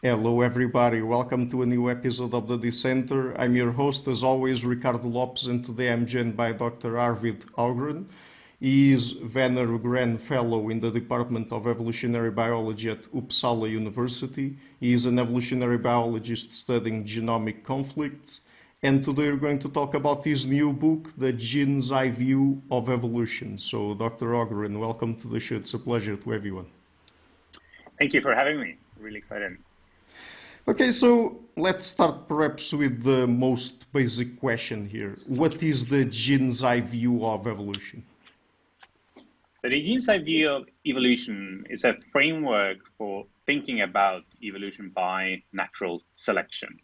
Hello everybody, welcome to a new episode of the Dissenter. I'm your host as always, Ricardo Lopes, and today I'm joined by Dr. Arvid Ågren. He is Wenner-Gren Fellow in the Department of Evolutionary Biology at Uppsala University. He is an evolutionary biologist studying genomic conflicts. And today we're going to talk about his new book, The Gene's Eye View of Evolution. So Dr. Ågren, welcome to the show. It's a pleasure to everyone. Thank you for having me. Really excited. Okay, so let's start perhaps with the most basic question here. What is the gene's eye view of evolution? So the gene's eye view of evolution is a framework for thinking about evolution by natural selection.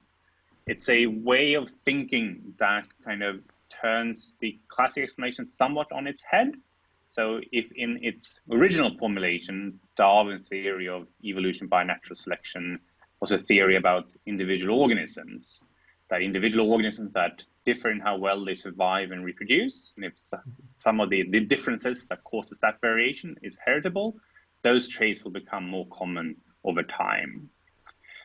It's a way of thinking that kind of turns the classic explanation somewhat on its head. So if in its original formulation, Darwin's theory of evolution by natural selection was a theory about individual organisms that differ in how well they survive and reproduce. And if some of the differences that causes that variation is heritable, those traits will become more common over time.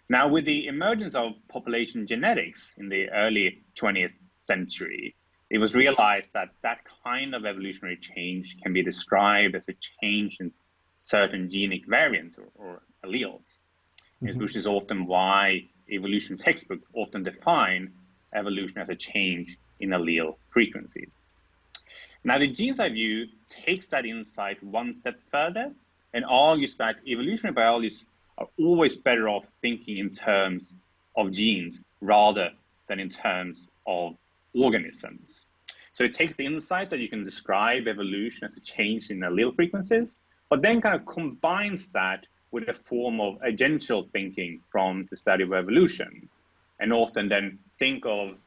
Now, with the emergence of population genetics in the early 20th century, it was realized that that kind of evolutionary change can be described as a change in certain genic variants or alleles, which is often why evolution textbooks often define evolution as a change in allele frequencies. Now, the gene's eye view takes that insight one step further and argues that evolutionary biologists are always better off thinking in terms of genes rather than in terms of organisms. So it takes the insight that you can describe evolution as a change in allele frequencies, but then kind of combines that with a form of agential thinking from the study of evolution, and often then think of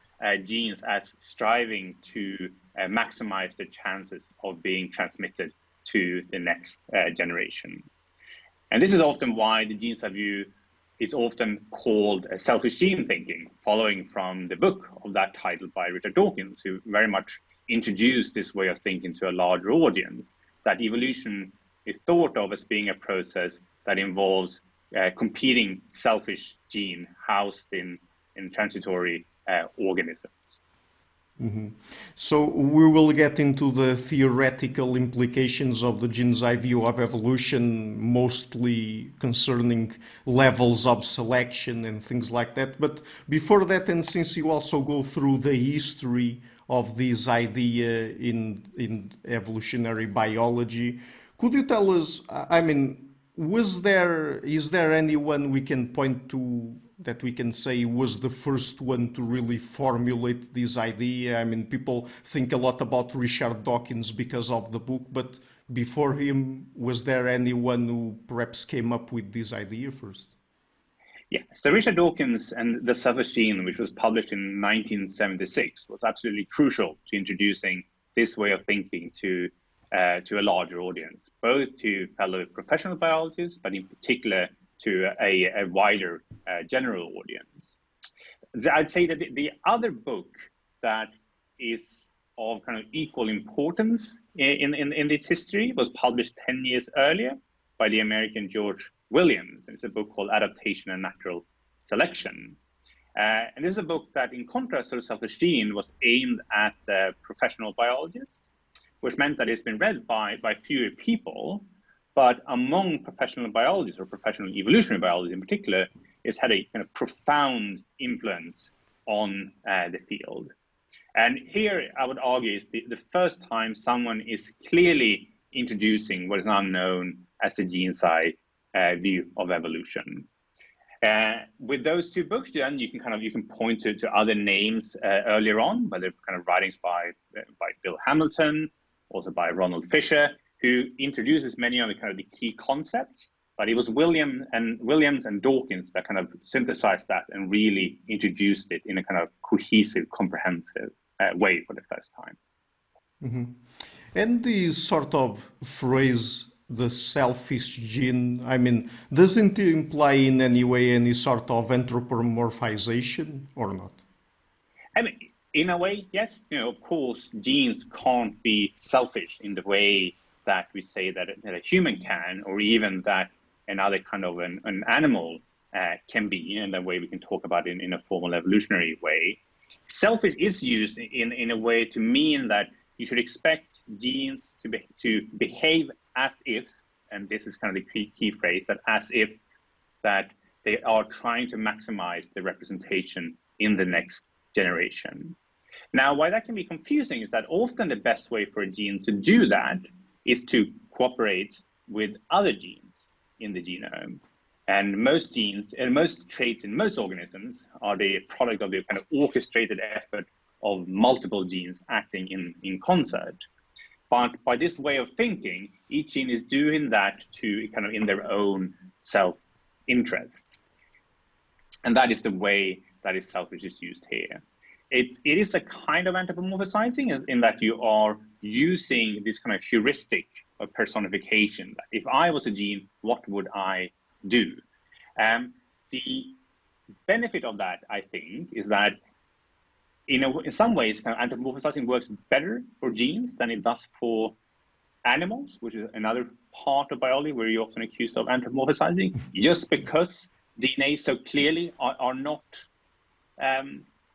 genes as striving to maximize the chances of being transmitted to the next generation. And this is often why the gene's eye view is often called selfish gene thinking, following from the book of that title by Richard Dawkins, who very much introduced this way of thinking to a larger audience, that evolution is thought of as being a process that involves competing selfish gene housed in transitory organisms. Mm-hmm. So we will get into the theoretical implications of the gene's eye view of evolution, mostly concerning levels of selection and things like that. But before that, and since you also go through the history of this idea in evolutionary biology, could you tell us, is there anyone we can point to that we can say was the first one to really formulate this idea? I mean, people think a lot about Richard Dawkins because of the book, but before him, was there anyone who perhaps came up with this idea first? Yeah, so Richard Dawkins and the Selfish Gene, which was published in 1976, was absolutely crucial to introducing this way of thinking to a larger audience, both to fellow professional biologists, but in particular to a wider general audience. I'd say that the other book that is of kind of equal importance in its history was published 10 years earlier by the American George Williams. It's a book called Adaptation and Natural Selection. And this is a book that, in contrast to the Selfish Gene, was aimed at professional biologists, which meant that it's been read by fewer people. But among professional biologists, or professional evolutionary biologists in particular, it's had a kind of profound influence on the field. And here, I would argue, is the first time someone is clearly introducing what is now known as the gene's eye view of evolution. With those two books, then you can point to other names earlier on, whether kind of writings by Bill Hamilton, also by Ronald Fisher, who introduces many of the key concepts, but it was Williams and Dawkins that kind of synthesized that and really introduced it in a kind of cohesive, comprehensive way for the first time. Mm-hmm. And the sort of phrase, the selfish gene, doesn't it imply in any way any sort of anthropomorphization or not? In a way, yes. Of course, genes can't be selfish in the way that we say that a human can, or even that another kind of an animal can be, and the way we can talk about it in a formal evolutionary way. Selfish is used in a way to mean that you should expect genes to behave as if, and this is kind of the key phrase, that as if that they are trying to maximize the representation in the next generation. Now, why that can be confusing is that often the best way for a gene to do that is to cooperate with other genes in the genome. And most genes and most traits in most organisms are the product of the kind of orchestrated effort of multiple genes acting in concert. But by this way of thinking, each gene is doing that to kind of in their own self-interest. And that is the way that is selfish is used here. It is a kind of anthropomorphizing in that you are using this kind of heuristic of personification. If I was a gene, what would I do? The benefit of that, I think, is that in some ways, kind of anthropomorphizing works better for genes than it does for animals, which is another part of biology where you're often accused of anthropomorphizing, just because DNA so clearly are not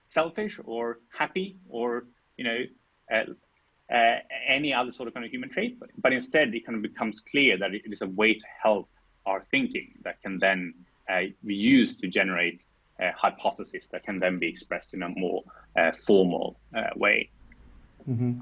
selfish or happy or any other sort of kind of human trait, but instead it kind of becomes clear that it is a way to help our thinking that can then be used to generate hypotheses that can then be expressed in a more formal way. Mm-hmm.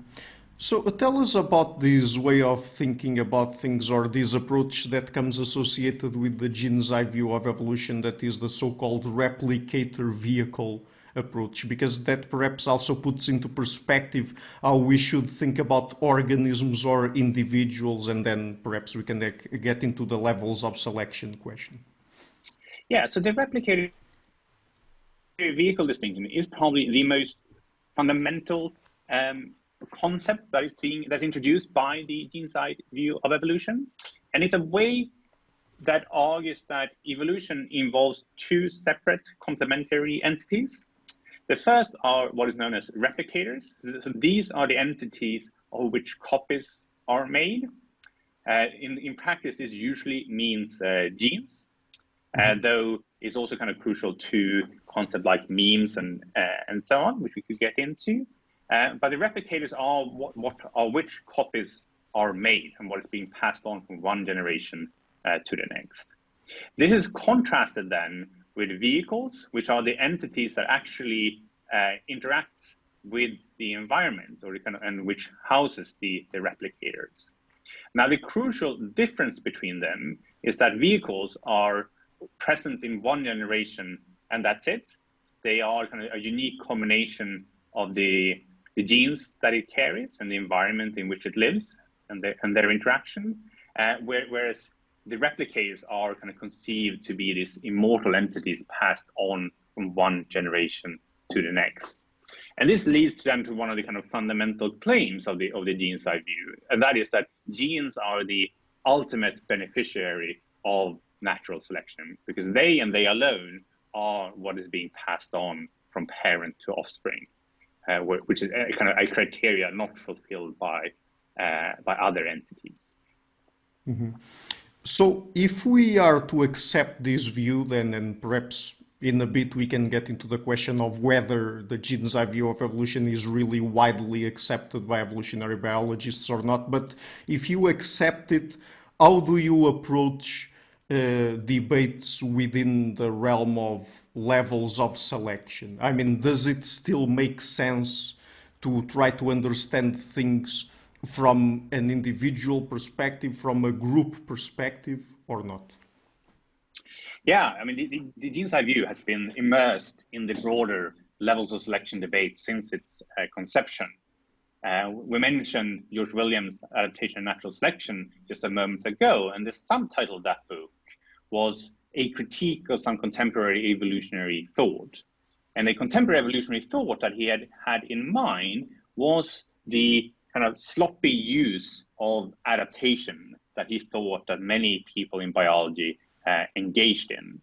So tell us about this way of thinking about things, or this approach that comes associated with the gene's eye view of evolution, that is the so-called replicator-vehicle approach, because that perhaps also puts into perspective how we should think about organisms or individuals, and then perhaps we can get into the levels of selection question. Yeah, so the replicator vehicle distinction is probably the most fundamental concept that's introduced by the gene-side view of evolution. And it's a way that argues that evolution involves two separate complementary entities. The first are what is known as replicators. So these are the entities of which copies are made. In practice, this usually means genes, though it's also kind of crucial to concepts like memes and so on, which we could get into. But the replicators are which copies are made and what is being passed on from one generation to the next. This is contrasted then with vehicles, which are the entities that actually interact with the environment, or and which houses the replicators. Now, the crucial difference between them is that vehicles are present in one generation, and that's it. They are kind of a unique combination of the genes that it carries and the environment in which it lives and their interaction, whereas the replicators are kind of conceived to be these immortal entities passed on from one generation to the next. And this leads them to one of the kind of fundamental claims of the gene-side view, and that is that genes are the ultimate beneficiary of natural selection, because they and they alone are what is being passed on from parent to offspring, which is a kind of a criteria not fulfilled by other entities. Mm-hmm. So if we are to accept this view, then, and perhaps in a bit we can get into the question of whether the gene's eye view of evolution is really widely accepted by evolutionary biologists or not, but if you accept it, how do you approach debates within the realm of levels of selection? I mean, does it still make sense to try to understand things from an individual perspective, from a group perspective, or not? Yeah, I mean, the gene-eye view has been immersed in the broader levels of selection debate since its conception. We mentioned George Williams' Adaptation and Natural Selection just a moment ago, and the subtitle of that book was A Critique of Some Contemporary Evolutionary Thought. And the contemporary evolutionary thought that he had in mind was the kind of sloppy use of adaptation that he thought that many people in biology engaged in.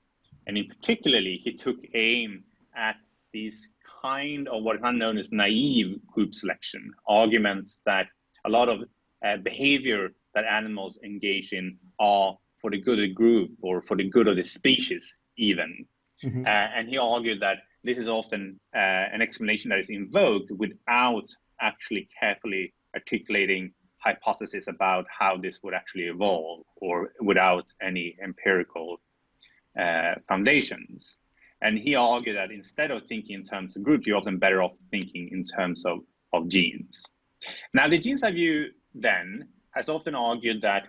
And in particularly, he took aim at these kind of what is known as naive group selection, arguments that a lot of behavior that animals engage in are for the good of the group or for the good of the species even. And he argued that this is often an explanation that is invoked without actually carefully articulating hypotheses about how this would actually evolve, or without any empirical foundations. And he argued that instead of thinking in terms of groups, you're often better off thinking in terms of genes. Now, the gene's view then has often argued that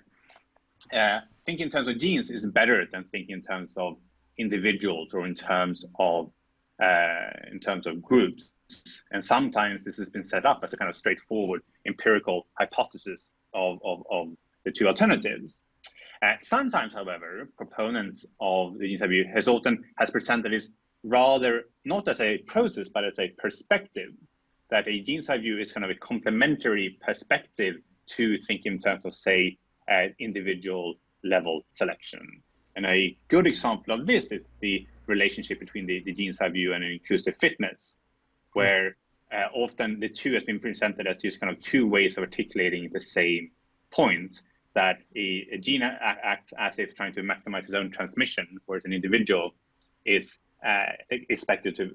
thinking in terms of genes is better than thinking in terms of individuals or in terms of groups. And sometimes this has been set up as a kind of straightforward empirical hypothesis of the two alternatives. Sometimes, however, proponents of the gene's view has presented this rather not as a process, but as a perspective, that a gene's view is kind of a complementary perspective to thinking in terms of, say, individual level selection. And a good example of this is the relationship between the gene's view and inclusive fitness, where often the two has been presented as just kind of two ways of articulating the same point, that a gene acts as if trying to maximize its own transmission, whereas an individual is expected to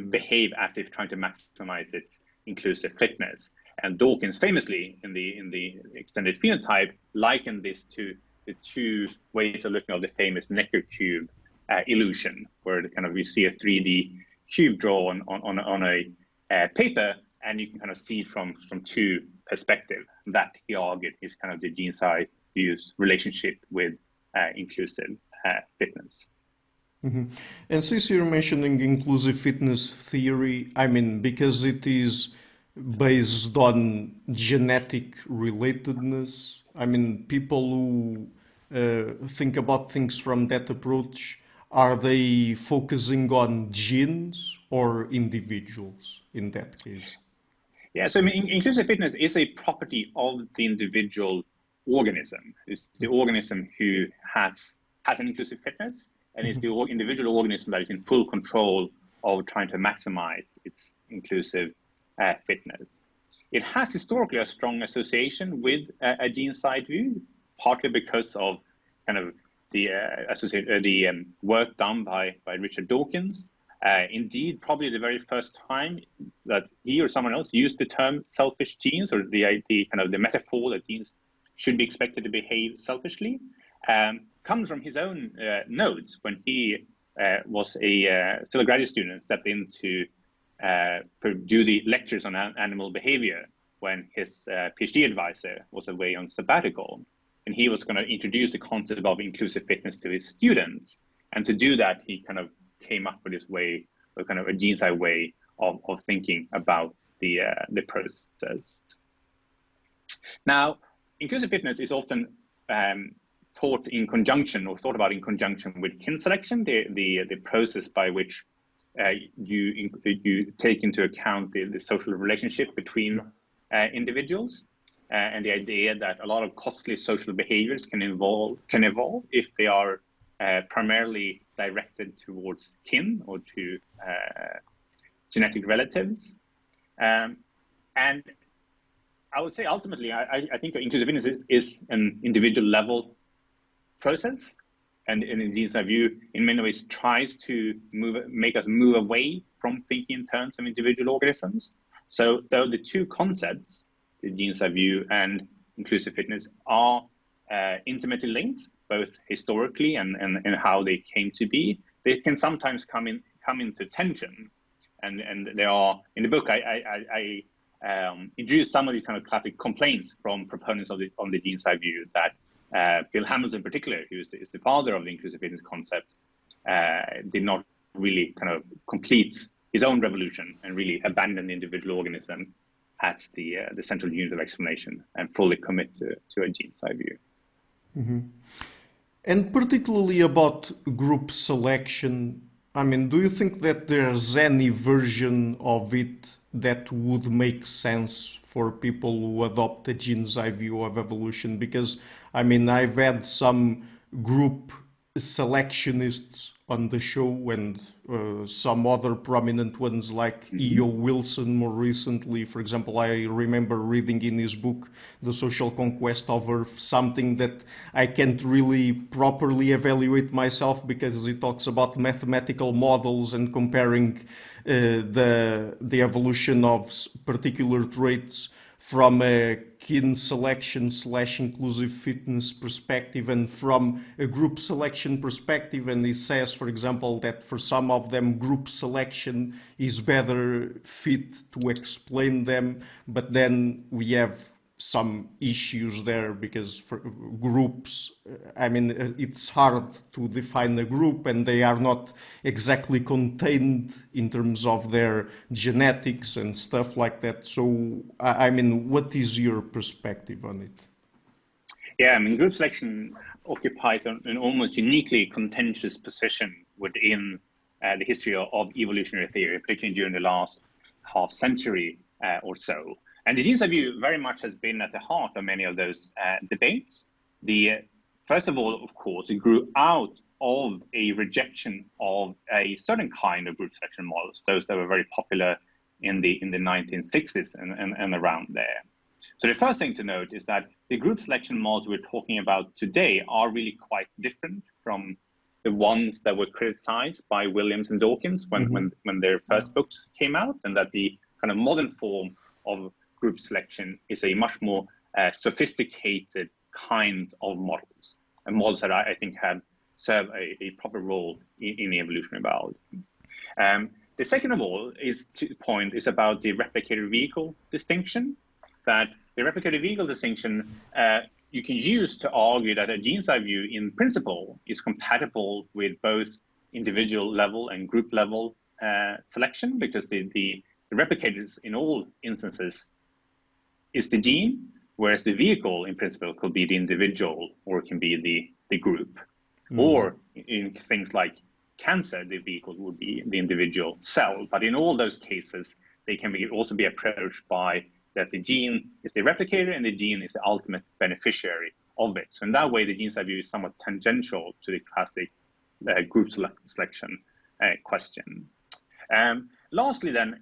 behave as if trying to maximize its inclusive fitness. And Dawkins famously, in the extended phenotype, likened this to the two ways of looking at the famous Necker cube illusion, where you see a 3D cube drawn on a paper, and you can kind of see from two perspectives. That, he argued, is kind of the gene's view's relationship with inclusive fitness. And since you're mentioning inclusive fitness theory, I mean, because it is based on genetic relatedness, I mean, people who think about things from that approach, are they focusing on genes or individuals in that case? Yeah, so I mean, inclusive fitness is a property of the individual organism. It's the organism who has an inclusive fitness, and it's the individual organism that is in full control of trying to maximize its inclusive fitness. It has historically a strong association with a gene-side view, partly because of kind of the work done by Richard Dawkins. Indeed, probably the very first time that he or someone else used the term selfish genes, or the metaphor that genes should be expected to behave selfishly, comes from his own notes when he was still a graduate student and stepped in to do the lectures on animal behavior when his PhD advisor was away on sabbatical. And he was going to introduce the concept of inclusive fitness to his students. And to do that, he kind of came up with this way, or kind of a gene-side way of thinking about the process. Now, inclusive fitness is often thought about in conjunction with kin selection, the process by which you take into account the social relationship between individuals, and the idea that a lot of costly social behaviors can evolve if they are primarily directed towards kin or to genetic relatives. And I would say ultimately, I think inclusive fitness is an individual level process, and in gene's view, in many ways, tries to make us move away from thinking in terms of individual organisms. So though the two concepts, the gene's view and inclusive fitness, are intimately linked, both historically and how they came to be, they can sometimes come into tension. And there are, in the book, I introduced some of these kind of classic complaints from proponents of the gene's view that Bill Hamilton in particular, who is the father of the inclusive fitness concept, did not really kind of complete his own revolution and really abandon the individual organism as the central unit of explanation and fully commit to a gene-side view. Mm-hmm. And particularly about group selection, I mean, do you think that there's any version of it that would make sense for people who adopt the gene-side view of evolution? Because, I mean, I've had some group selectionists on the show, and some other prominent ones like E.O. Wilson more recently. For example, I remember reading in his book, The Social Conquest of Earth, something that I can't really properly evaluate myself because he talks about mathematical models and comparing the evolution of particular traits from a kin selection / inclusive fitness perspective and from a group selection perspective. And he says, for example, that for some of them group selection is better fit to explain them, but then we have some issues there because for groups, I mean, it's hard to define a group and they are not exactly contained in terms of their genetics and stuff like that. So, I mean, what is your perspective on it? Yeah, I mean, group selection occupies an almost uniquely contentious position within the history of evolutionary theory, particularly during the last half century or so. And the genes view very much has been at the heart of many of those debates. First of all, of course, it grew out of a rejection of a certain kind of group selection models, those that were very popular in the 1960s and around there. So the first thing to note is that the group selection models we're talking about today are really quite different from the ones that were criticized by Williams and Dawkins when their first books came out, and that the kind of modern form of group selection is a much more sophisticated kinds of models, and models that I think have served a proper role in evolutionary biology. The second of all point is about the replicator-vehicle distinction, that the replicator-vehicle distinction you can use to argue that a gene side view in principle is compatible with both individual level and group level selection, because the replicators in all instances is the gene, whereas the vehicle in principle could be the individual or it can be the group. Or in things like cancer, the vehicle would be the individual cell. But in all those cases, they can also be approached by that the gene is the replicator and the gene is the ultimate beneficiary of it. So in that way, the gene side view is somewhat tangential to the classic group selection question. Lastly, then,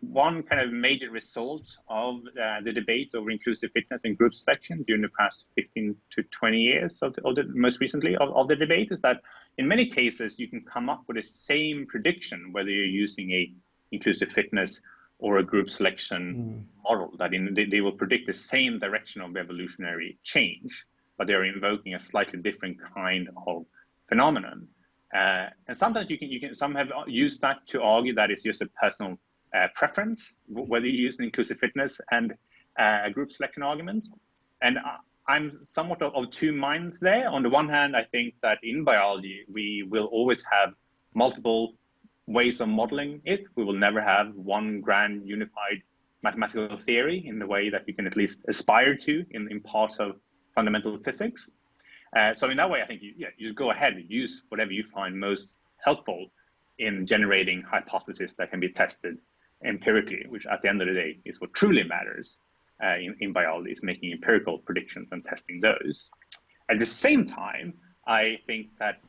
one kind of major result of the debate over inclusive fitness and group selection during the past 15 to 20 years of the most recently of the debate is that in many cases you can come up with the same prediction whether you're using a inclusive fitness or a group selection model, that they will predict the same direction of evolutionary change, but they're invoking a slightly different kind of phenomenon. And sometimes some have used that to argue that it's just a personal preference, whether you use an inclusive fitness and a group selection argument. And I'm somewhat of two minds there. On the one hand, I think that in biology, we will always have multiple ways of modeling it. We will never have one grand unified mathematical theory in the way that we can at least aspire to in parts of fundamental physics. So in that way, I think you just go ahead and use whatever you find most helpful in generating hypotheses that can be tested empirically, which at the end of the day is what truly matters in biology, is making empirical predictions and testing those. At the same time, I think that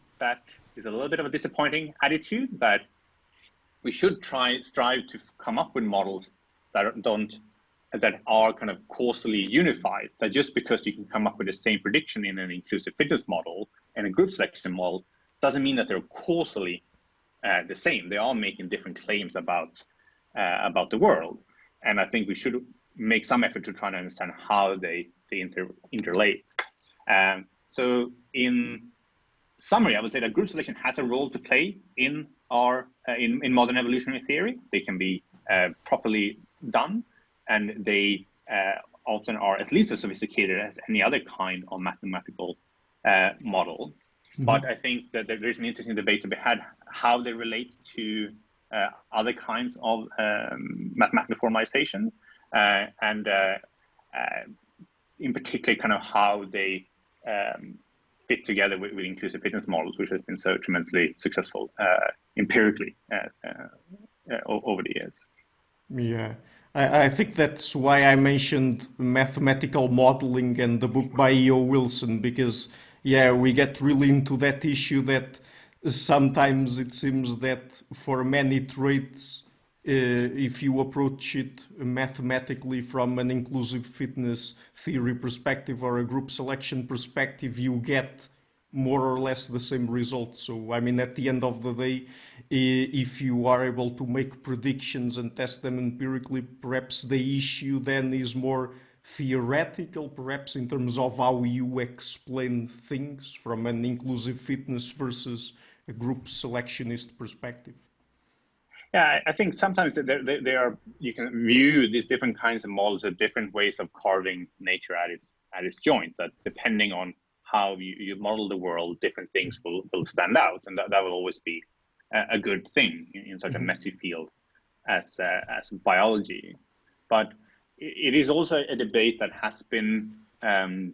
is a little bit of a disappointing attitude, that we should strive to come up with models that are kind of causally unified, that just because you can come up with the same prediction in an inclusive fitness model and a group selection model doesn't mean that they're causally the same. They are making different claims about the world. And I think we should make some effort to try to understand how they interrelate. So in summary, I would say that group selection has a role to play in modern evolutionary theory. They can be properly done, and they often are at least as sophisticated as any other kind of mathematical model. But I think that there's an interesting debate to be had how they relate to other kinds of mathematical formalization, and in particular kind of how they fit together with inclusive fitness models, which has been so tremendously successful empirically over the years. Yeah, I think that's why I mentioned mathematical modeling and the book by E.O. Wilson, because, yeah, we get really into that issue that sometimes it seems that for many traits, if you approach it mathematically from an inclusive fitness theory perspective or a group selection perspective, you get more or less the same results. So, I mean, at the end of the day, if you are able to make predictions and test them empirically, perhaps the issue then is more theoretical, perhaps in terms of how you explain things from an inclusive fitness versus a group selectionist perspective. Yeah, I think sometimes there are, you can view these different kinds of models as different ways of carving nature at its joint, that depending on how you model the world, different things will stand out, and that will always be a good thing in such a messy field as biology. But it is also a debate that has been has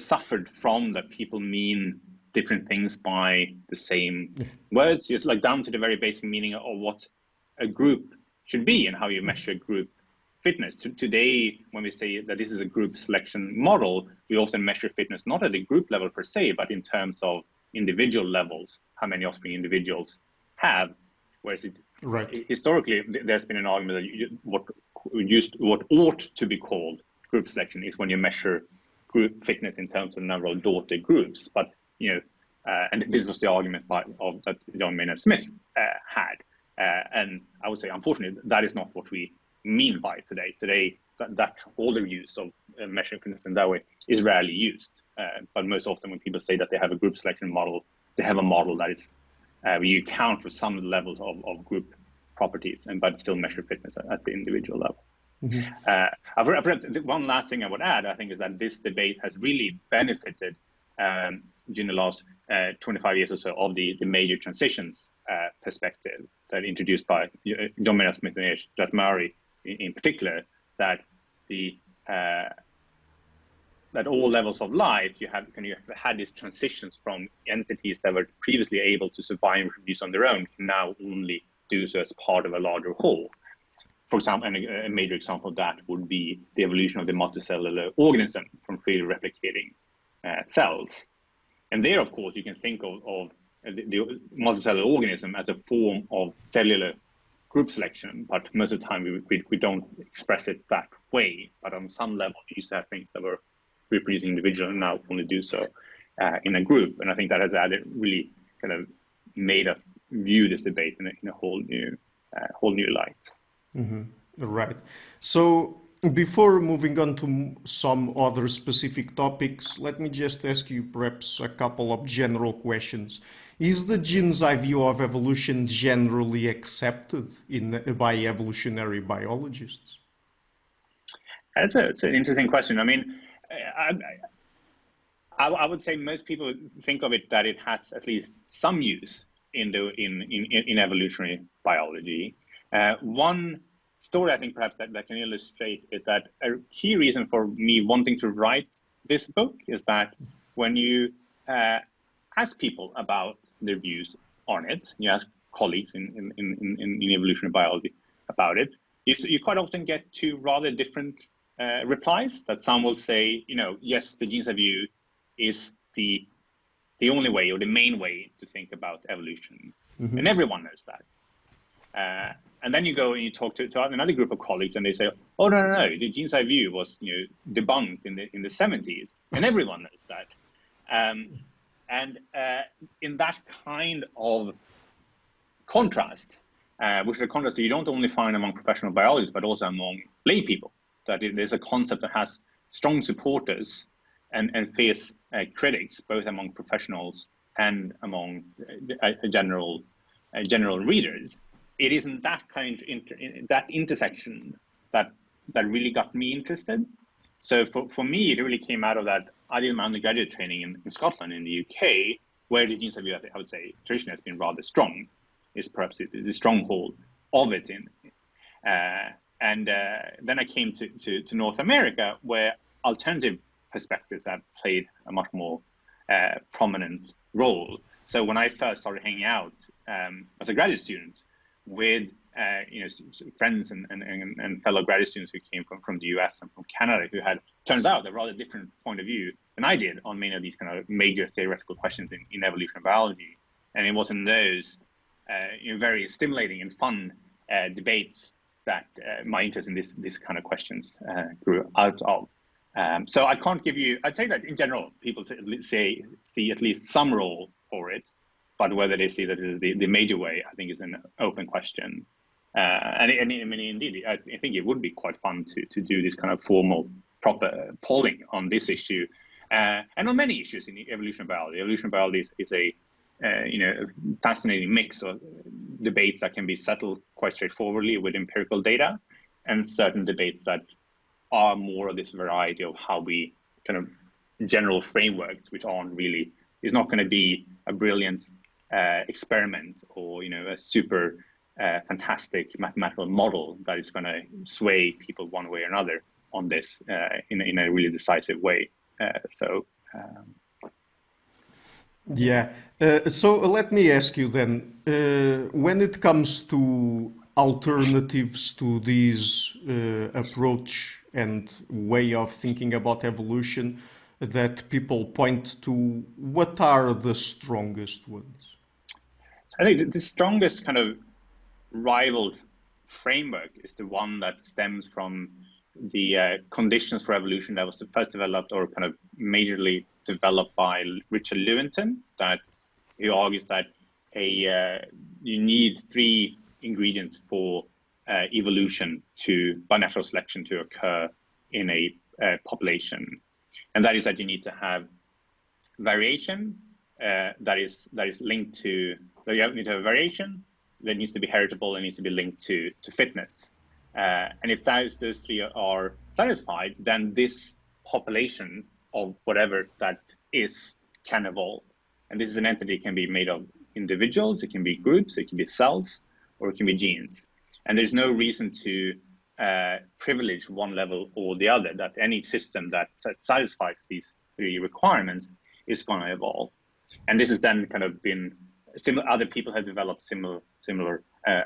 suffered from that people mean different things by the same words. It's like down to the very basic meaning of what a group should be and how you measure group fitness. Today, when we say that this is a group selection model, we often measure fitness not at the group level per se, but in terms of individual levels, how many offspring individuals have. Whereas historically, there's been an argument that what ought to be called group selection is when you measure group fitness in terms of the number of daughter groups. But and this was the argument that John Maynard Smith had, and I would say, unfortunately, that is not what we mean by today. Today, that older use of measuring fitness in that way is rarely used. But most often, when people say that they have a group selection model, they have a model that is where you account for some levels of group properties, but still measure fitness at the individual level. One last thing I would add, I think, is that this debate has really benefited during the last 25 years or so of the major transitions perspective that introduced by John Maynard Smith and Judd Murray in particular, that that all levels of life you have had these transitions from entities that were previously able to survive and reproduce on their own can now only do so as part of a larger whole. For example, and a major example of that would be the evolution of the multicellular organism from freely replicating cells. And there, of course, you can think of the multicellular organism as a form of cellular group selection, but most of the time we don't express it that way. But on some level, we used to have things that were reproducing individually and now only do so in a group. And I think that has really kind of made us view this debate in a whole new light. Mm-hmm. Right. So before moving on to some other specific topics, let me just ask you perhaps a couple of general questions. Is the gene's eye view of evolution generally accepted by evolutionary biologists? It's an interesting question. I mean, I would say most people think of it that it has at least some use in evolutionary biology. One story I think perhaps that can illustrate is that a key reason for me wanting to write this book is that when you ask people about their views on it, you ask colleagues in evolutionary biology about it, you quite often get two rather different replies. That some will say, yes, the gene's eye view is the only way or the main way to think about evolution, and everyone knows that. And then you go and you talk to another group of colleagues, and they say, "Oh no, the gene's eye view was debunked in the 70s," and everyone knows that. And in that kind of contrast, which is a contrast that you don't only find among professional biologists, but also among lay people, that there's a concept that has strong supporters and fierce critics, both among professionals and among general readers. It isn't that that intersection that really got me interested. So for me, it really came out of that. I did my undergraduate training in Scotland, in the UK, where the gene's eye view, I would say, traditionally has been rather strong. Is perhaps the stronghold of it then I came to North America, where alternative perspectives have played a much more prominent role. So when I first started hanging out as a graduate student with friends and fellow graduate students who came from the US and from Canada, who had turns out a rather different point of view than I did on many of these kind of major theoretical questions in evolutionary biology. And it was in those very stimulating and fun debates that my interest in this kind of questions grew out of. So I can't give you, I'd say that in general, people see at least some role for it, but whether they see that as the major way, I think is an open question. And I mean, indeed, I think it would be quite fun to do this kind of formal, proper polling on this issue, and on many issues in evolutionary biology. Evolutionary biology is a fascinating mix of debates that can be settled quite straightforwardly with empirical data, and certain debates that are more of this variety of how we kind of general frameworks, which aren't really, is not going to be a brilliant experiment or a super fantastic mathematical model that is going to sway people one way or another on this in a really decisive way. Yeah. So let me ask you then, when it comes to alternatives to this approach and way of thinking about evolution that people point to, what are the strongest ones? I think the strongest kind of rival framework is the one that stems from the conditions for evolution that was first developed or kind of majorly developed by Richard Lewontin, that he argues that you need 3 ingredients for evolution by natural selection to occur in a population, and that is that you need to have variation that is linked to you need to have variation that needs to be heritable and needs to be linked to fitness. And if those 3 are satisfied, then this population of whatever that is can evolve. And this is an entity that can be made of individuals, it can be groups, it can be cells, or it can be genes. And there's no reason to privilege one level or the other, that any system that satisfies these 3 requirements is going to evolve. And this has then kind of been similar. Other people have developed similar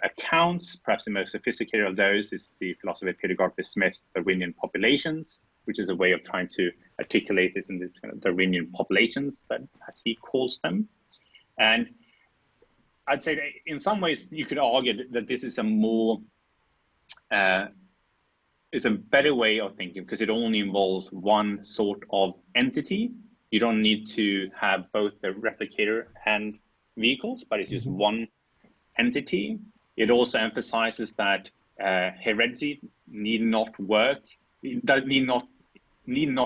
accounts. Perhaps the most sophisticated of those is the philosopher Peter Garfield Smith's Darwinian populations, which is a way of trying to articulate this in this kind of Darwinian populations, that as he calls them. And I'd say that in some ways you could argue that this is is a better way of thinking, because it only involves one sort of entity. You don't need to have both the replicator and vehicles, but it's just one entity. It also emphasizes that heredity need not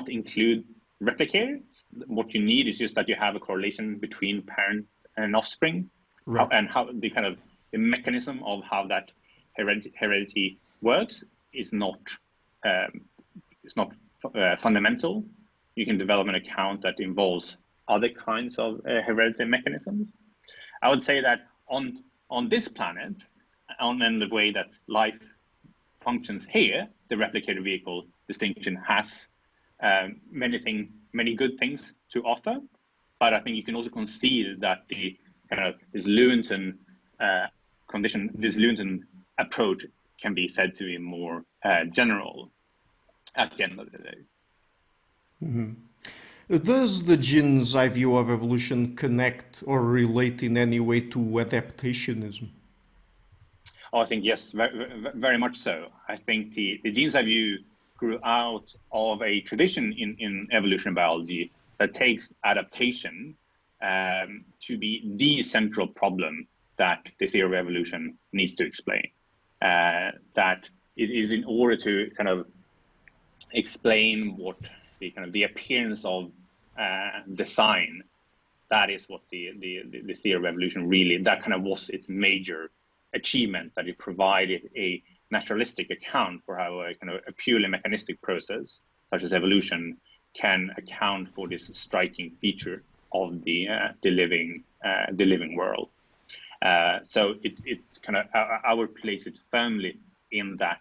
include replicators. What you need is just that you have a correlation between parent and offspring, right. And how the mechanism of how that heredity works is not fundamental. You can develop an account that involves other kinds of hereditary mechanisms. I would say that on this planet, in the way that life functions here, the replicator vehicle distinction has many good things to offer. But I think you can also concede that this Lewontin condition, this Lewontin approach can be said to be more general at the end of the day. Mm-hmm. Does the Gin's view of evolution connect or relate in any way to adaptationism? Oh, I think yes, very much so. I think the Gin's view grew out of a tradition in evolutionary biology that takes adaptation to be the central problem that the theory of evolution needs to explain. That it is in order to kind of explain what the appearance of design, that is what the theory of evolution really, that kind of was its major achievement, that it provided a naturalistic account for how a purely mechanistic process such as evolution can account for this striking feature of the living world. So it kind of, I would place it firmly in that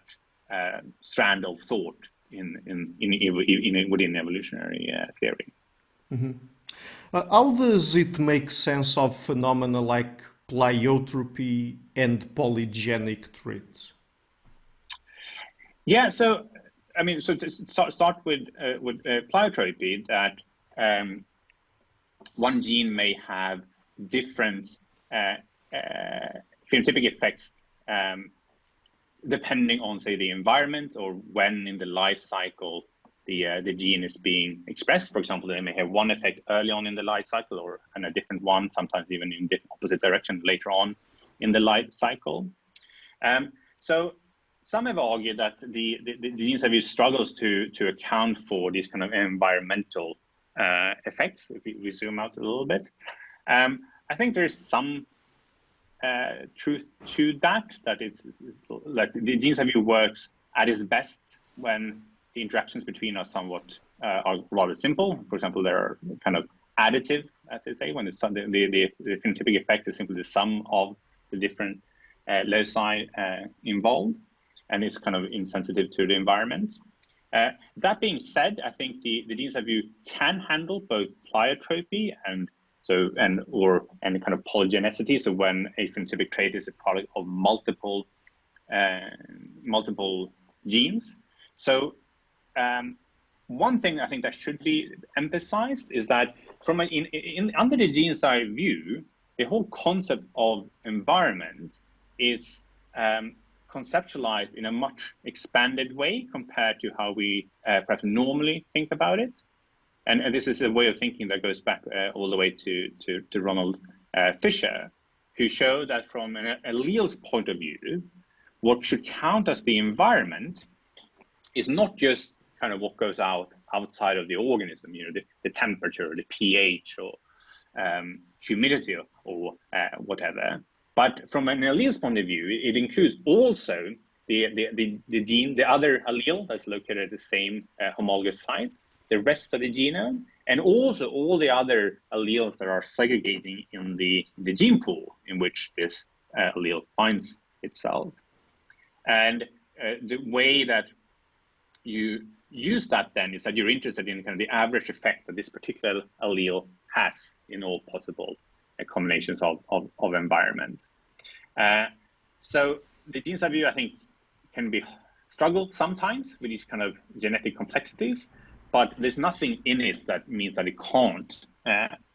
strand of thought within evolutionary theory. Mm-hmm. How does it make sense of phenomena like pleiotropy and polygenic traits? Yeah, so I mean, so to start with pleiotropy, that one gene may have different phenotypic effects depending on, say, the environment or when in the life cycle the gene is being expressed. For example, they may have one effect early on in the life cycle, or a different one, sometimes even in the opposite direction later on in the life cycle. So some have argued that the genes have used struggles to account for these kind of environmental effects. If we zoom out a little bit, I think there's some truth to that it's like the genes have works at its best when the interactions between are somewhat are rather simple. For example, they are kind of additive, as they say, when the phenotypic effect is simply the sum of the different loci involved, and it's kind of insensitive to the environment. That being said, I think the genes have can handle both pleiotropy and any kind of polygenicity. So when a phenotypic trait is a product of multiple genes. So one thing I think that should be emphasized is that from under the gene side view, the whole concept of environment is conceptualized in a much expanded way compared to how we perhaps normally think about it. And this is a way of thinking that goes back all the way to Ronald Fisher, who showed that from an allele's point of view, what should count as the environment is not just kind of what goes outside of the organism, the temperature, the pH, or humidity, or whatever. But from an allele's point of view, it includes also the gene, the other allele that's located at the same homologous sites, the rest of the genome, and also all the other alleles that are segregating in the gene pool in which this allele finds itself. And the way that you use that then is that you're interested in kind of the average effect that this particular allele has in all possible combinations of environment. So the gene side view, I think, can be struggled sometimes with these kind of genetic complexities, but there's nothing in it that means that it can't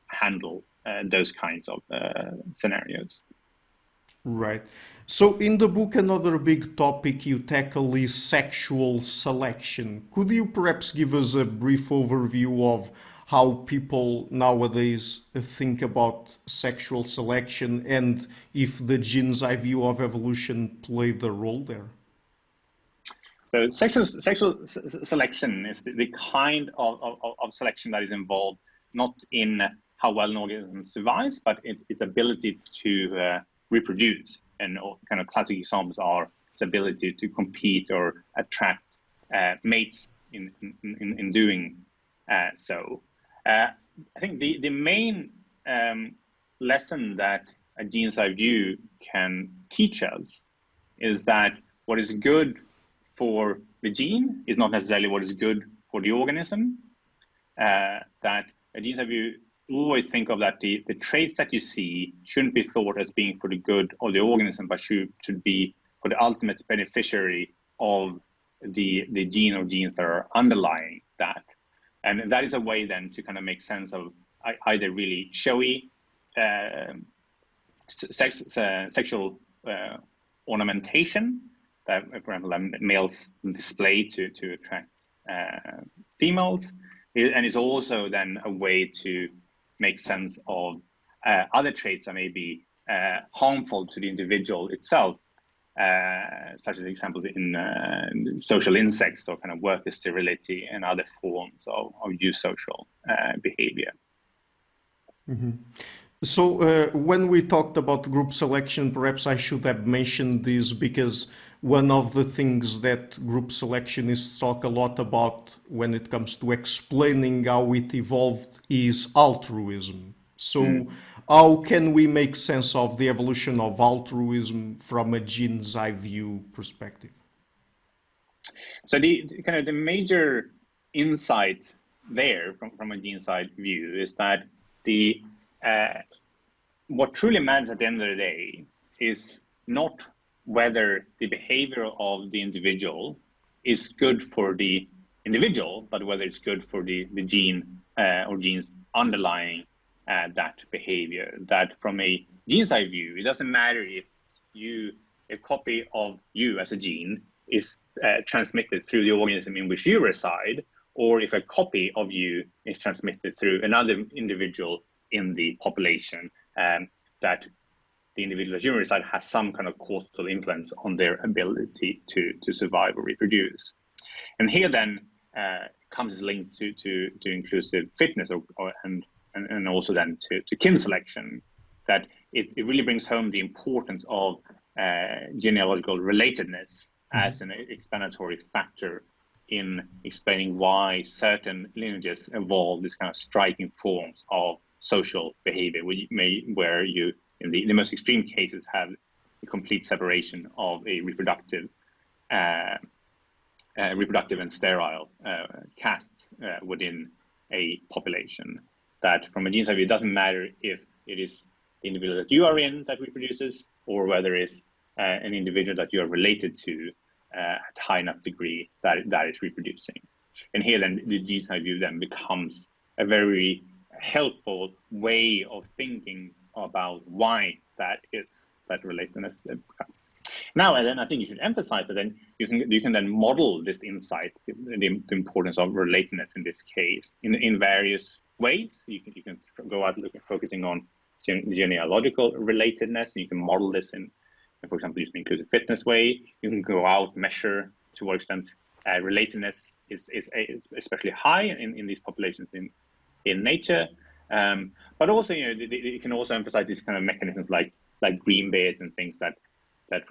handle those kinds of scenarios. Right. So in the book, another big topic you tackle is sexual selection. Could you perhaps give us a brief overview of how people nowadays think about sexual selection and if the gene's view of evolution played a role there? So sexual selection is the kind of selection that is involved not in how well an organism survives, but its ability to reproduce. And kind of classic examples are its ability to compete or attract mates in doing so. I think the main lesson that a gene's view can teach us is that what is good for the gene is not necessarily what is good for the organism. That a gene's view always think of that the traits that you see shouldn't be thought as being for the good of the organism, but should be for the ultimate beneficiary of the gene or genes that are underlying that. And that is a way then to kind of make sense of either really showy sexual ornamentation that, for example, males display to attract females, and it's also then a way to make sense of other traits that may be harmful to the individual itself, such as examples in social insects or kind of worker sterility and other forms of eusocial behavior. Mm-hmm. So when we talked about group selection, perhaps I should have mentioned this because one of the things that group selectivists talk a lot about when it comes to explaining how it evolved is altruism. So how can we make sense of the evolution of altruism from a gene's view perspective? So the major insight there from a gene's view is that what truly matters at the end of the day is not whether the behavior of the individual is good for the individual, but whether it's good for the gene or genes underlying that behavior. That from a gene side view, it doesn't matter if a copy of you as a gene is transmitted through the organism in which you reside, or if a copy of you is transmitted through another individual in the population, that the individual that you reside has some kind of causal influence on their ability to survive or reproduce. And here then comes linked to inclusive fitness and also then to kin selection, that it really brings home the importance of genealogical relatedness as an explanatory factor in explaining why certain lineages evolve these kind of striking forms of social behavior, where you, in the most extreme cases, have a complete separation of a reproductive and sterile castes within a population. That from a gene side view, it doesn't matter if it is the individual that you are in that reproduces, or whether it's an individual that you are related to at high enough degree that is reproducing. And here then the gene side view then becomes a very helpful way of thinking about why that relatedness becomes. Now, and then I think you should emphasize that then you can then model this insight, the importance of relatedness in this case, in various ways. You can go out focusing on genealogical relatedness, and you can model this in, for example, using inclusive fitness way. You can go out, measure to what extent relatedness is especially high in these populations in nature. But also, you can also emphasize these kind of mechanisms like green beards and things that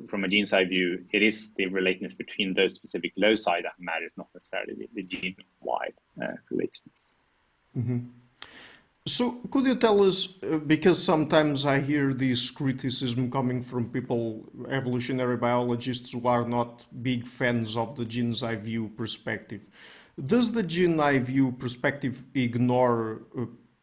from a gene side view, it is the relatedness between those specific loci that matters, not necessarily the gene-wide relatedness. Mm-hmm. So could you tell us, because sometimes I hear this criticism coming from people, evolutionary biologists who are not big fans of the gene's eye view perspective. Does the gene eye view perspective ignore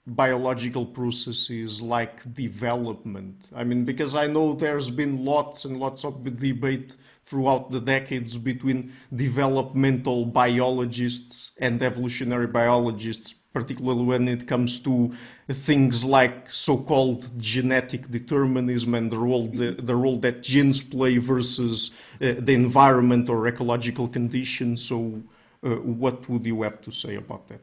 biological processes like development? I mean, because I know there's been lots and lots of debate throughout the decades between developmental biologists and evolutionary biologists, particularly when it comes to things like so-called genetic determinism and the role that genes play versus the environment or ecological conditions. So what would you have to say about that?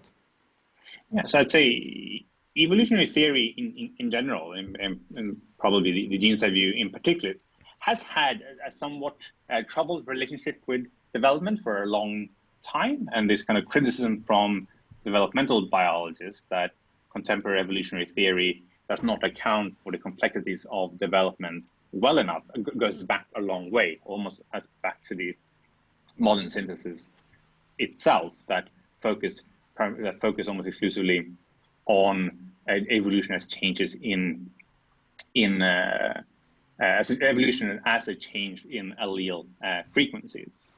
Yeah, so I'd say evolutionary theory in general, and probably the gene side view in particular, has had a somewhat troubled relationship with development for a long time. And this kind of criticism from developmental biologists that contemporary evolutionary theory does not account for the complexities of development well enough goes back a long way, almost as back to the modern synthesis itself, that focus almost exclusively on evolution as changes in as evolution as a change in allele frequencies.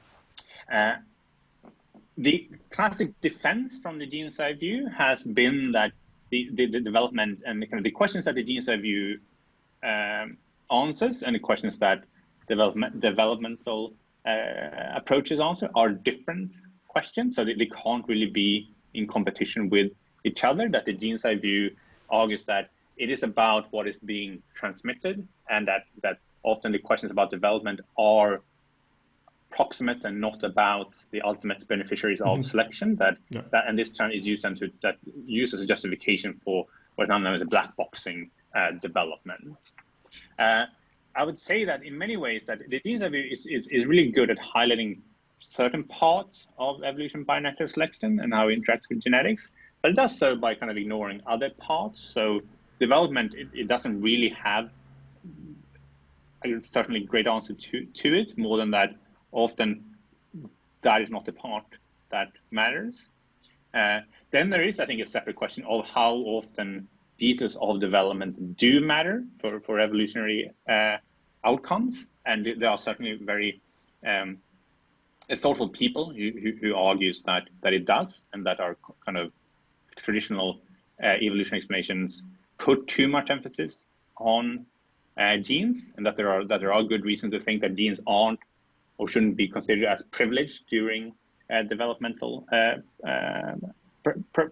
The classic defense from the gene side view has been that the development and the questions that the gene side view answers and the questions that developmental approaches answer are different questions, so that they can't really be in competition with each other. That the gene side view argues that it is about what is being transmitted, and that often the questions about development are proximate and not about the ultimate beneficiaries of selection. And this term is used as a justification for what is now known as a black boxing development. I would say that in many ways that the gene side view is really good at highlighting certain parts of evolution by natural selection and how it interacts with genetics, but it does so by kind of ignoring other parts. So development, it doesn't really have a certainly great answer to it, more than that often that is not the part that matters. Then there is, I think, a separate question of how often details of development do matter for evolutionary outcomes. And there are certainly very thoughtful people who argues that it does, and that our kind of traditional evolution explanations put too much emphasis on genes, and that there are good reasons to think that genes aren't or shouldn't be considered as privileged during developmental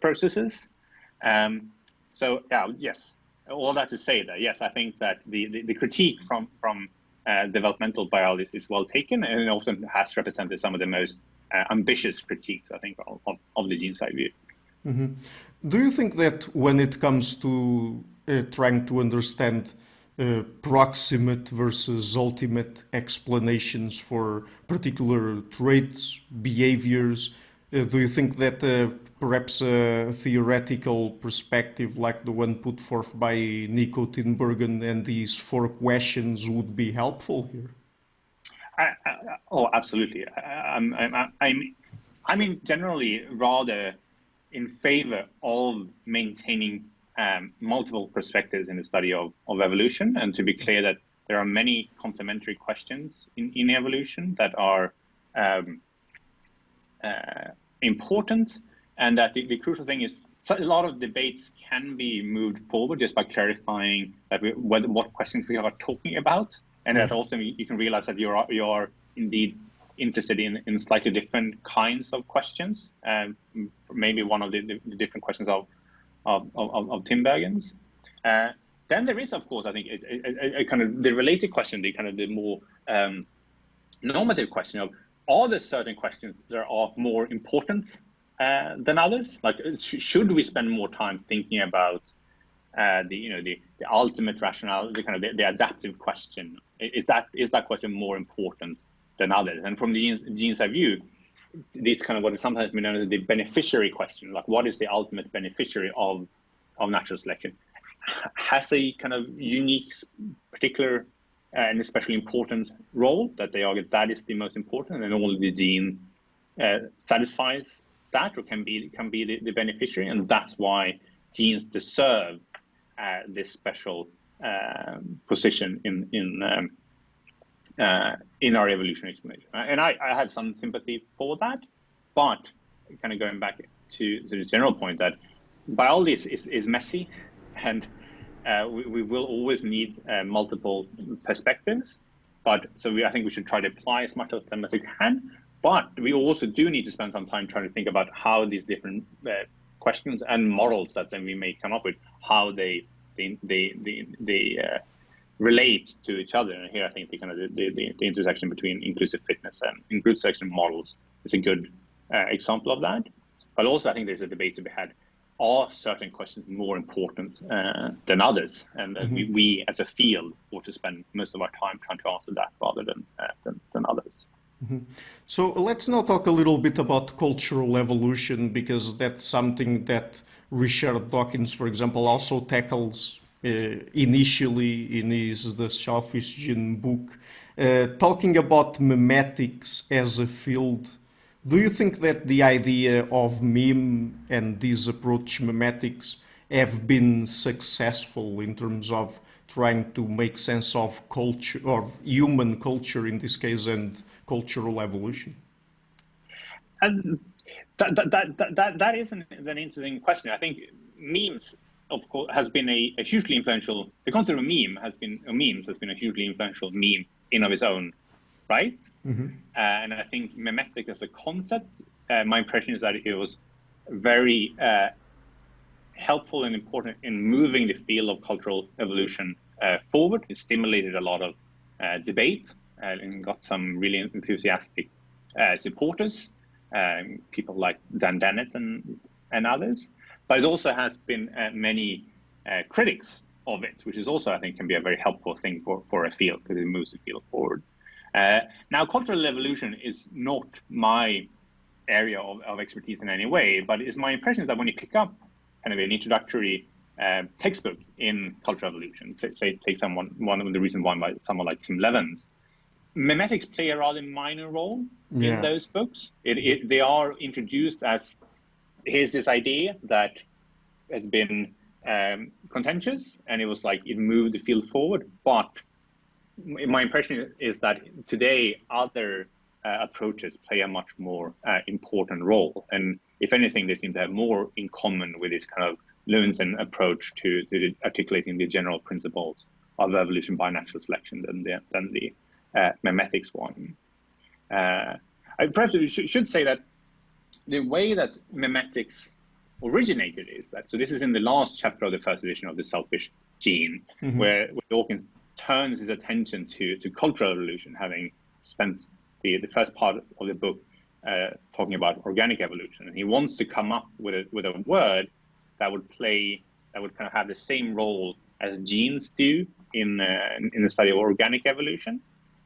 processes. So yeah, yes, all that to say that yes, I think that the critique from developmental biologists is well taken, and it often has represented some of the most ambitious critiques, I think, of the gene side view. Mm-hmm. Do you think that when it comes to trying to understand proximate versus ultimate explanations for particular traits, behaviors, do you think that perhaps a theoretical perspective like the one put forth by Nico Tinbergen and these 4 questions would be helpful here? Oh, absolutely. I mean, generally rather in favor of maintaining multiple perspectives in the study of evolution, and to be clear that there are many complementary questions in evolution that are important, and that the crucial thing is a lot of debates can be moved forward just by clarifying that what questions we are talking about, and that often you can realize that you are indeed interested in slightly different kinds of questions. Maybe one of the different questions of Tinbergen's. Then there is, of course, I think a kind of the related question, the more normative question of, are there certain questions that are more important than others? Like, should we spend more time thinking about the ultimate rationale, the adaptive question? Is that question more important than others? And from the gene side view, this kind of what is sometimes been known as the beneficiary question, like what is the ultimate beneficiary of natural selection, has a kind of unique, particular, and especially important role that they argue that is the most important, and only the gene satisfies that, or can be the beneficiary, and that's why genes deserve this special position in our evolutionary explanation. And I have some sympathy for that, but kind of going back to the general point that biology is messy, and we will always need multiple perspectives. But I think we should try to apply as much of them as we can. But we also do need to spend some time trying to think about how these different questions and models that then we may come up with, how they relate to each other. And here I think the intersection between inclusive fitness and inclusive selection models is a good example of that. But also I think there's a debate to be had. Are certain questions more important than others? And we as a field ought to spend most of our time trying to answer that rather than others. Mm-hmm. So let's now talk a little bit about cultural evolution, because that's something that Richard Dawkins, for example, also tackles initially in his The Selfish Gene book, talking about memetics as a field. Do you think that the idea of meme and this approach memetics have been successful in terms of trying to make sense of culture, or human culture in this case, and cultural evolution? And that is an interesting question. I think memes, of course, has been a hugely influential. The concept of memes has been a hugely influential meme in of its own right. Mm-hmm. And I think memetic as a concept, my impression is that it was very helpful and important in moving the field of cultural evolution forward. It stimulated a lot of debate and got some really enthusiastic supporters, people like Dan Dennett and others. But it also has been many critics of it, which is also, I think, can be a very helpful thing for a field, because it moves the field forward. Now, cultural evolution is not my area of expertise in any way, but it's my impression that when you pick up kind of an introductory textbook in cultural evolution, say take one of the reasons why by someone like Tim Levens, memetics play a rather minor role in those books. They are introduced as, here's this idea that has been contentious, and it was like it moved the field forward, but my impression is that today other approaches play a much more important role, and if anything, they seem to have more in common with this kind of Lewinson approach to articulating the general principles of evolution by natural selection than the memetics one. I perhaps should say that the way that memetics originated is that, so this is in the last chapter of the first edition of The Selfish Gene, where Dawkins turns his attention to cultural evolution, having spent the first part of the book talking about organic evolution. And he wants to come up with a word that would kind of have the same role as genes do in the study of organic evolution.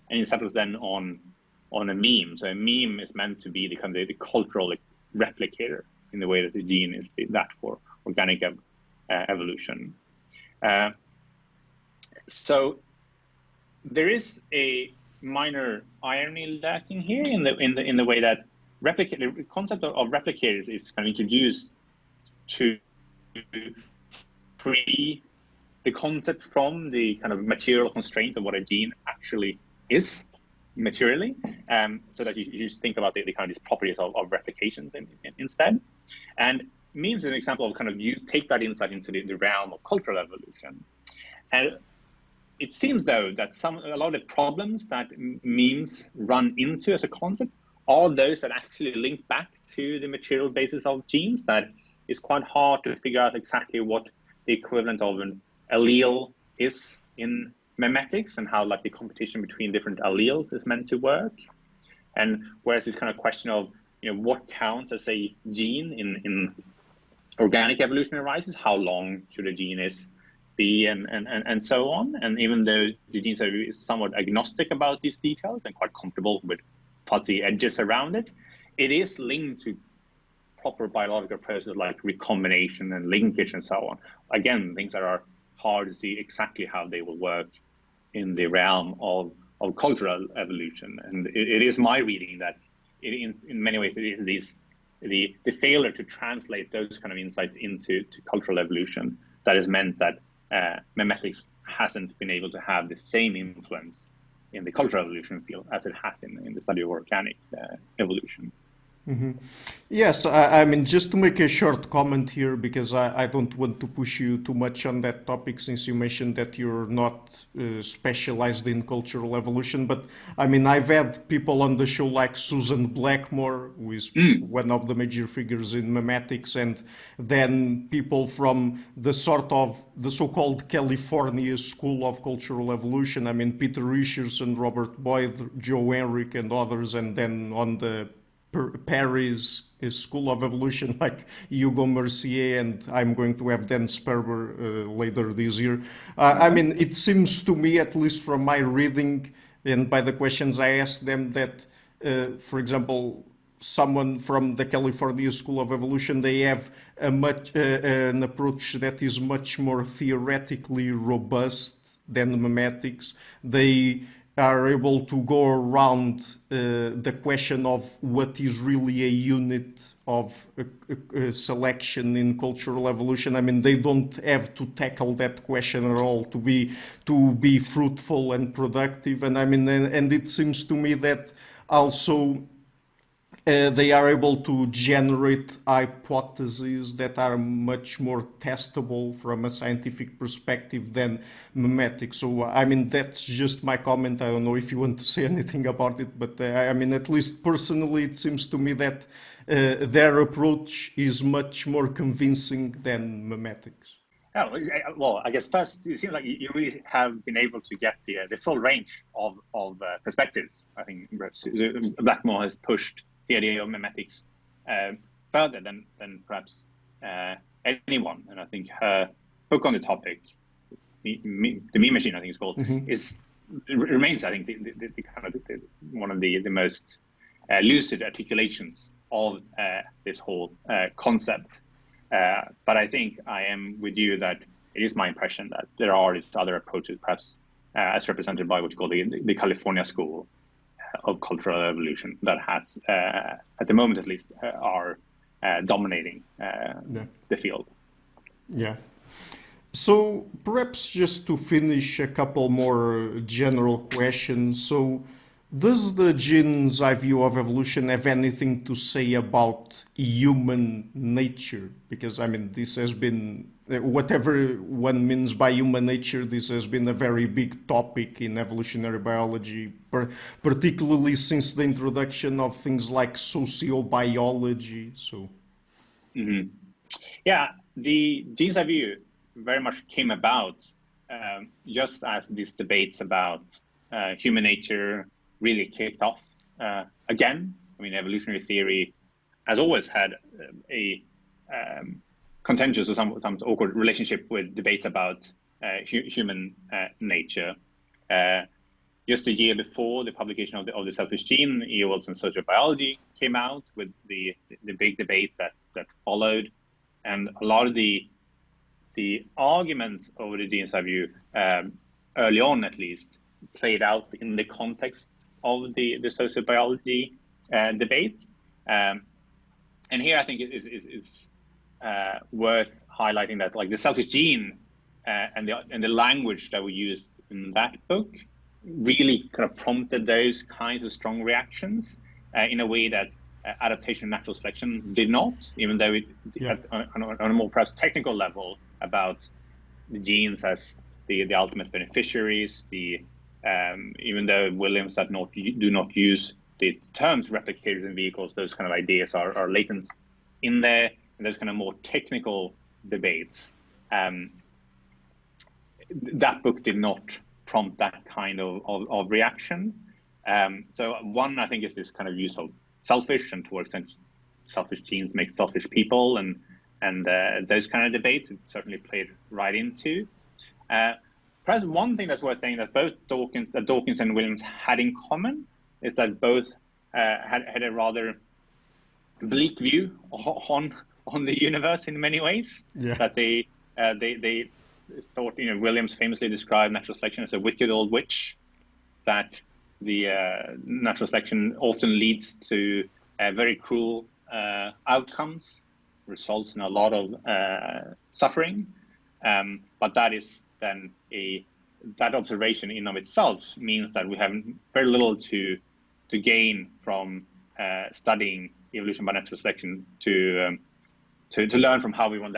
And he settles then on a meme. So a meme is meant to be the kind of the cultural replicator in the way that the gene is that for organic evolution. So there is a minor irony lacking here in the way that the concept of replicators is kind of introduced to free the concept from the kind of material constraints of what a gene actually is materially, so that you just think about the kind of these properties of replications instead. And memes is an example of kind of you take that insight into the realm of cultural evolution. And it seems though that a lot of the problems that memes run into as a concept are those that actually link back to the material basis of genes, that it's quite hard to figure out exactly what the equivalent of an allele is in memetics and how like the competition between different alleles is meant to work. And whereas this kind of question of, what counts as a gene in organic evolution arises, how long should a gene be, and so on. And even though the gene survey is somewhat agnostic about these details and quite comfortable with fuzzy edges around it, it is linked to proper biological processes like recombination and linkage and so on. Again, things that are hard to see exactly how they will work in the realm of cultural evolution. And it is my reading that in many ways it is the failure to translate those kind of insights into cultural evolution that has meant that memetics hasn't been able to have the same influence in the cultural evolution field as it has in the study of organic evolution. Mm-hmm. Yes, I mean, just to make a short comment here, because I don't want to push you too much on that topic, since you mentioned that you're not specialized in cultural evolution. But I mean, I've had people on the show like Susan Blackmore, who is one of the major figures in memetics, and then people from the so-called California School of Cultural Evolution. I mean, Peter Richardson, Robert Boyd, Joe Henrich, and others, and then on the Paris School of Evolution, like Hugo Mercier, and I'm going to have Dan Sperber later this year. I mean, it seems to me, at least from my reading and by the questions I asked them, that, for example, someone from the California School of Evolution, they have an approach that is much more theoretically robust than memetics. They are able to go around the question of what is really a unit of selection in cultural evolution. I mean, they don't have to tackle that question at all to be fruitful and productive. And I mean, and it seems to me that also they are able to generate hypotheses that are much more testable from a scientific perspective than memetics. So, I mean, that's just my comment. I don't know if you want to say anything about it, but I mean, at least personally, it seems to me that their approach is much more convincing than memetics. Oh, well, I guess first, it seems like you really have been able to get the full range of perspectives. I think Blackmore has pushed the idea of memetics further than perhaps anyone. And I think her book on the topic, the Meme Machine, I think it's called, remains, I think, the kind of one of the most lucid articulations of this whole concept. But I think I am with you that it is my impression that there are these other approaches, perhaps as represented by what you call the California School of Cultural Evolution, that has, at the moment at least, are dominating the field. Yeah. So perhaps just to finish, a couple more general questions. So Does the gene's view of evolution have anything to say about human nature? Because, I mean, this has been, whatever one means by human nature, this has been a very big topic in evolutionary biology, particularly since the introduction of things like sociobiology. So, Yeah, the gene's view very much came about just as these debates about human nature really kicked off again. I mean, evolutionary theory has always had a contentious or sometimes awkward relationship with debates about human nature. Just a year before the publication of the selfish gene, EOLs in sociobiology came out with the big debate that followed, and a lot of the arguments over the gene's view early on, at least, played out in the context of the sociobiology debate. And here I think it is worth highlighting that, like, the selfish gene and the language that we used in that book really kind of prompted those kinds of strong reactions in a way that adaptation and natural selection did not, even though it on a more perhaps technical level about the genes as the ultimate beneficiaries, even though Williams do not use the terms replicators and vehicles, those kind of ideas are latent in there, and those kind of more technical debates. That book did not prompt that kind of reaction. So one, I think, is this kind of use of selfish, and to what extent selfish genes make selfish people, and those kind of debates it certainly played right into. Perhaps one thing that's worth saying that both Dawkins and Williams had in common is that both had a rather bleak view on the universe in many ways. Yeah. That they thought, Williams famously described natural selection as a wicked old witch, that the natural selection often leads to very cruel outcomes, results in a lot of suffering, but that is then that observation in of itself means that we have very little to gain from studying evolution by natural selection to learn from how we want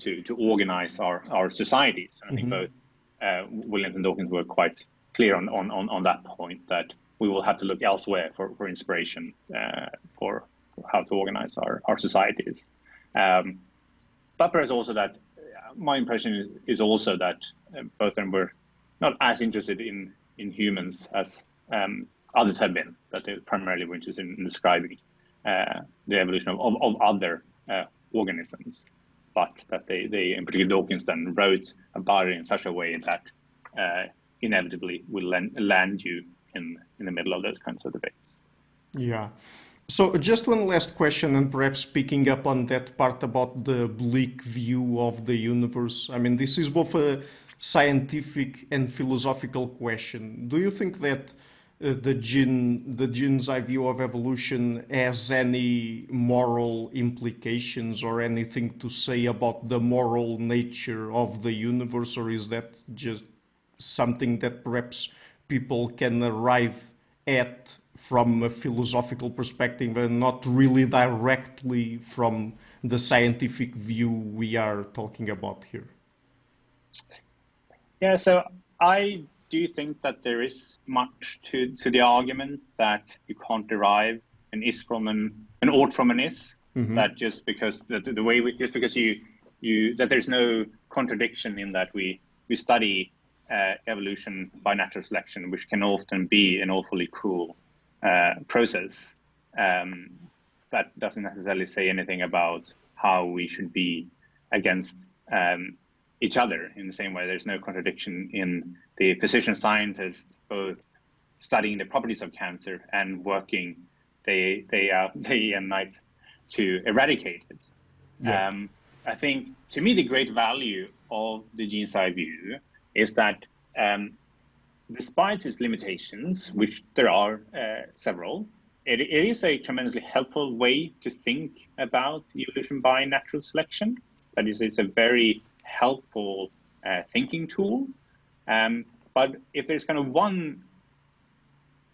to organize our societies. And I think both Williams and Dawkins were quite clear on that point, that we will have to look elsewhere for inspiration for how to organize our societies. But there's also that my impression is also that both of them were not as interested in humans as others have been, that they primarily were interested in describing the evolution of other organisms, but that they in particular Dawkins then wrote about it in such a way that inevitably will land you in the middle of those kinds of debates. Yeah. So just one last question, and perhaps picking up on that part about the bleak view of the universe. I mean, this is both a scientific and philosophical question. Do you think that the gene's view of evolution has any moral implications or anything to say about the moral nature of the universe, or is that just something that perhaps people can arrive at from a philosophical perspective and not really directly from the scientific view we are talking about here? Yeah, so I do think that there is much to the argument that you can't derive an is from an ought from an is. That just because the way just because you that there's no contradiction in that we study evolution by natural selection, which can often be an awfully cruel process. That doesn't necessarily say anything about how we should be against each other. In the same way, there's no contradiction in the physician scientists both studying the properties of cancer and working day and night to eradicate it. Yeah. I think, to me, the great value of the gene's view is that despite its limitations, which there are several, it is a tremendously helpful way to think about evolution by natural selection. That is, it's a very helpful thinking tool. But if there's kind of one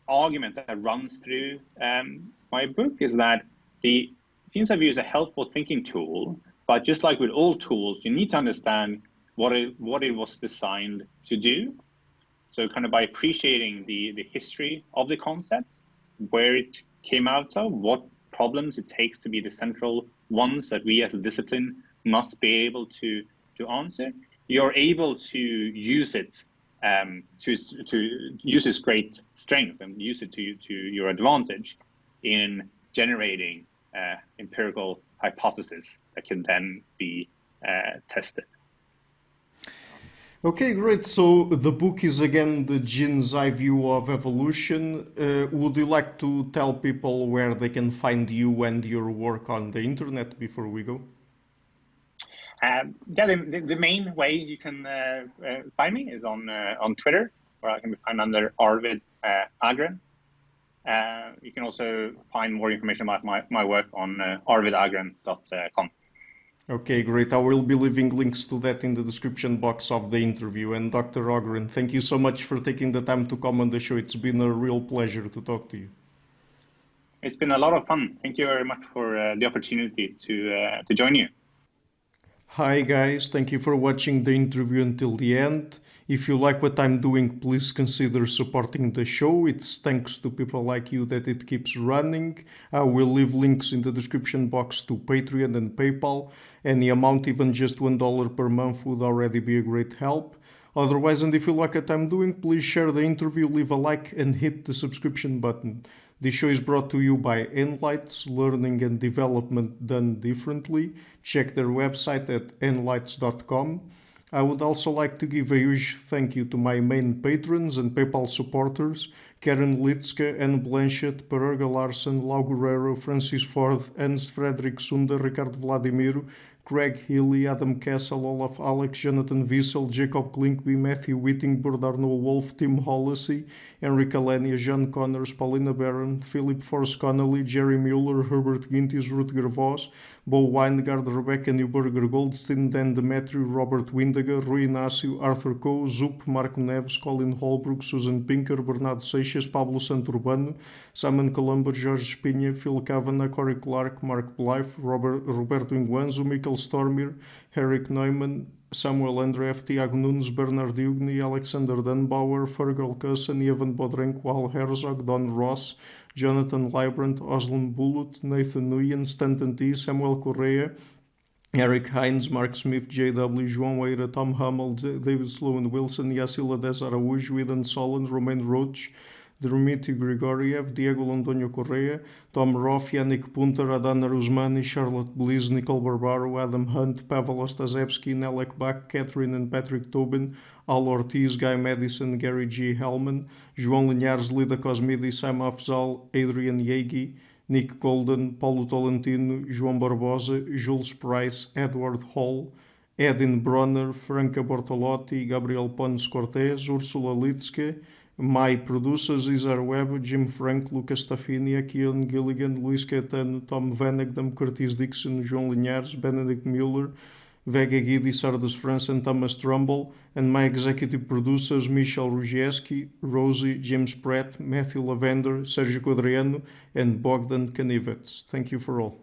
argument that runs through my book is that the genes I view is a helpful thinking tool, but just like with all tools, you need to understand what it was designed to do. So kind of by appreciating the history of the concept, where it came out of, what problems it takes to be the central ones that we as a discipline must be able to answer, you're able to use it to use its great strength and use it to your advantage in generating empirical hypotheses that can then be tested. Okay, great. So the book is again The Gene's Eye View of Evolution. Would you like to tell people where they can find you and your work on the internet before we go? Yeah, the main way you can find me is on Twitter, where I can be found under Arvid Ågren. You can also find more information about my work on arvidågren.com. Okay, great. I will be leaving links to that in the description box of the interview. And Dr. Ågren, thank you so much for taking the time to come on the show. It's been a real pleasure to talk to you. It's been a lot of fun. Thank you very much for the opportunity to join you. Hi guys, thank you for watching the interview until the end. If you like what I'm doing, please consider supporting the show. It's thanks to people like you that it keeps running. I will leave links in the description box to Patreon and PayPal. Any amount, even just $1 per month, would already be a great help. Otherwise, and if you like what I'm doing, please share the interview, leave a like and hit the subscription button. This show is brought to you by Enlights, Learning and Development Done Differently. Check their website at enlights.com. I would also like to give a huge thank you to my main patrons and PayPal supporters, Karen Litske, Anne Blanchett, Pererga Larsen, Lau Guerrero, Francis Ford, Ernst Frederick Sunder, Ricardo Vladimiro, Craig Healy, Adam Kessel, Olaf Alex, Jonathan Wiesel, Jacob Klinkby, Matthew Whittingbird, Arno Wolf, Tim Hollacy, Enrique Alenia, John Connors, Paulina Barron, Philip Force Connolly, Jerry Mueller, Herbert Gintis, Rutger Voss, Bo Weingard, Rebecca Newberger Goldstein, Dan Demetrio, Robert Windiger, Rui Inácio, Arthur Coe, Zup, Marco Neves, Colin Holbrook, Susan Pinker, Bernardo Seixas, Pablo Santurbano, Simon Colombo, Jorge Espinha, Phil Kavanagh, Corey Clark, Mark Blythe, Roberto Inguanzo, Michael Stormir, Eric Neumann, Samuel Andreff, Tiago Nunes, Bernard Ugni, Alexander Dunbauer, Fergal Cusson, Evan Bodrenko, Al Herzog, Don Ross, Jonathan Librand, Oslan Bullitt, Nathan Nguyen, Stanton T, Samuel Correa, Eric Hines, Mark Smith, J.W., João Eira, Tom Hummel, David Sloan Wilson, Yacila Des Araújo, Eden Solon, Romain Roach, Dmitry Grigoriev, Diego Londonio Correa, Tom Roth, Yannick Punter, Adana Rusmani, Charlotte Bliss, Nicole Barbaro, Adam Hunt, Pavel Ostazewski, Nelek Bach, Catherine and Patrick Tobin, Al Ortiz, Guy Madison, Gary G. Hellman, João Linhares, Lida Cosmidi, Sam Afzal, Adrian Yegi, Nick Golden, Paulo Tolentino, João Barbosa, Jules Price, Edward Hall, Edin Bronner, Franca Bortolotti, Gabriel Pons Cortez, Ursula Litske, my producers, Izar Webb, Jim Frank, Lucas Stafinia, Keon Gilligan, Luis Caetano, Tom Vanagdam, Curtis Dixon, João Linhares, Benedict Mueller, Vega Guidi, Sardas France, and Thomas Trumbull, and my executive producers, Michel Rugieski, Rosie, James Pratt, Matthew Lavender, Sergio Quadriano, and Bogdan Kanivets. Thank you for all.